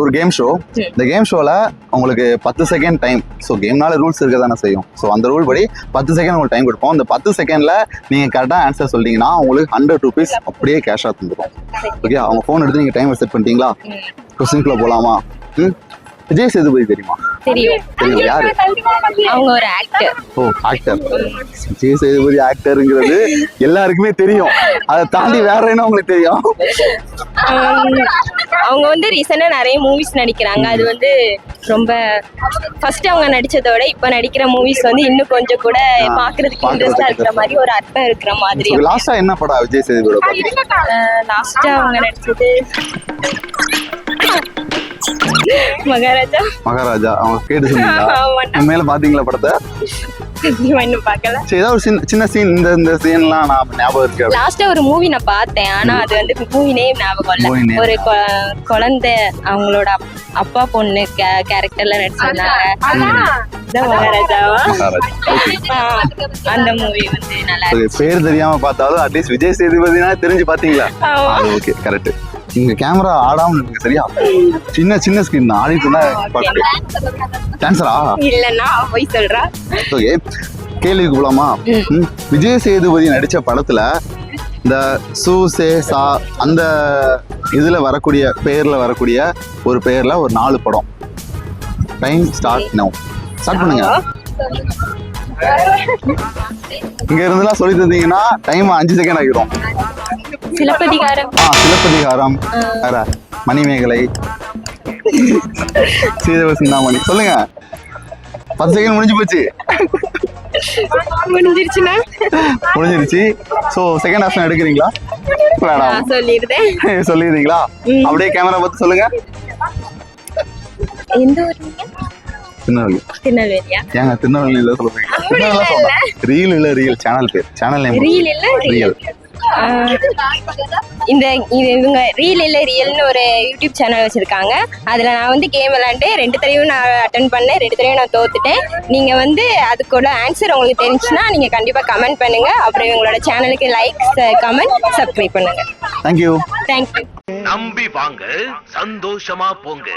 ஒரு game show. இந்த game ஷோவில் உங்களுக்கு 10 செகண்ட் டைம். ஸோ கேம்னால ரூல்ஸ் இருக்க தானே செய்யும். ஸோ அந்த ரூல் படி 10 செகண்ட் உங்களுக்கு டைம் கொடுப்போம். அந்த 10 செகண்டில் நீங்கள் கரெக்டாக ஆன்சர் சொல்லிட்டீங்கன்னா உங்களுக்கு 100 rupees அப்படியே கேஷாக தந்துடும். ஓகே, அவங்க ஃபோன் எடுத்து நீங்கள் டைமர் செட் பண்ணிட்டீங்களா? கொஸ்டின்குள்ளே போகலாமா? விஜய் சேதுபதி தெரியுமா? தெரியும். யாரு அவங்க ஒரு ஆக்டர். ஓ, ஆக்டர். விஜய் சேதுபதி ஆக்டருங்கிறது எல்லாருக்குமே தெரியும். அதை தாண்டி வேற என்ன உங்களுக்கு தெரியும்? அவங்க வந்து ரீசெண்டா நிறைய மூவிஸ் நடிக்கிறாங்க. அது வந்து ரொம்ப ஃபர்ஸ்ட் அவங்க நடிச்சதோட இப்ப நடிக்கிற மூவிஸ் வந்து இன்னும் கொஞ்சம் கூட பாக்குறதுக்கு இன்ட்ரெஸ்டா இருக்கிற மாதிரி ஒரு அர்த்தம் இருக்கிற மாதிரி. லாஸ்டா என்ன படம் விஜய் சேதுபதி? லாஸ்டா அவங்க நடிச்சது மகாராஜா. மகாராஜா அவங்க கேட்டு சொன்னீங்களா? மேல பாத்தீங்களா படத்தை? இன்னும் பார்க்கல. சரி, ஏதாவது ஒரு சின்ன சீன் இந்த சீன்லாம் நான் ஞாபகம் இருக்கு. லாஸ்டா ஒரு மூவி நான் பார்த்தேன். ஆனா அது வந்து மூவி நேம் ஞாபகம் இல்ல. ஒரு குழந்தை அவங்களோட அப்பா பொண்ணு கேரக்டர்ல நடிச்சிருந்தாங்க. மகாராஜாவா? அந்த மூவி வந்து நல்லா இருக்கு. பேர் தெரியாம பார்த்தாலும் அட்லீஸ்ட் விஜய் சேதுபதினா தெரிஞ்சு பாத்தீங்களா? Okay, correct. இங்க கேமரா ஆடாம இருக்கு. சரியா? சின்ன ஸ்கிரீன் தான் ஆடிட்டு இருந்தா பாட்டு. டான்சரா? இல்லன்னா போய் சொல்றா. ஓகே, கேள்விக்கு போலாமா? விஜய் சேதுபதி நடிச்ச படத்துல இந்த சு சே சா அந்த இதுல வரக்கூடிய பேர்ல வரக்கூடிய ஒரு பேர்ல ஒரு 4 படம். டைம் ஸ்டார்ட் நவ. ஸ்டார்ட் பண்ணுங்க. இங்க இருந்துலாம் சொல்லி தந்தீங்கன்னா டைம் 5 செகண்ட் ஆகிடும். சிலப்பதிகாரம். சிலப்பதிகாரம். வேற மணிமேகலை, சீதவ சிந்தாமணி. சொல்லுங்க. 10 செகண்ட் முடிஞ்சு போச்சு. முடிஞ்சிருச்சு. சோ செகண்ட் ஆப்ஷன் எடுக்கிறீங்களா? வேணாம், சொல்லிடுறீங்களா? அப்படியே கேமரா பார்த்து சொல்லுங்க. எந்த ஊர் நீங்க? திருநெல்வேலி. திருநெல்வேலியா? ஏங்க திருநெல்வேலியில சொல்றீங்க? ரீல் இல்ல, ரீல் சேனல் பேர். சேனல் நேம் ரீல் இல்ல, ரியல். இவங்க ரீல் இல்ல ரியல்னு ஒரு யூடியூப் சேனல் வச்சிருக்காங்க. அதுல நான் வந்து கேம் விளையாண்டு 2 தடவையும் நான் அட்டன் பண்ணேன். 2 தடவையும் நான் தோத்துட்டேன். நீங்க வந்து அதுக்குள்ள ஆன்சர் உங்களுக்கு தெரிஞ்சுன்னா நீங்க கண்டிப்பா கமெண்ட் பண்ணுங்க. அப்புறம் இவங்களோட சேனலுக்கு லைக், கமெண்ட், சப்ஸ்கிரைப் பண்ணுங்க. தேங்க்யூ. தேங்க்யூ. நம்பி வாங்க, சந்தோஷமா போங்க.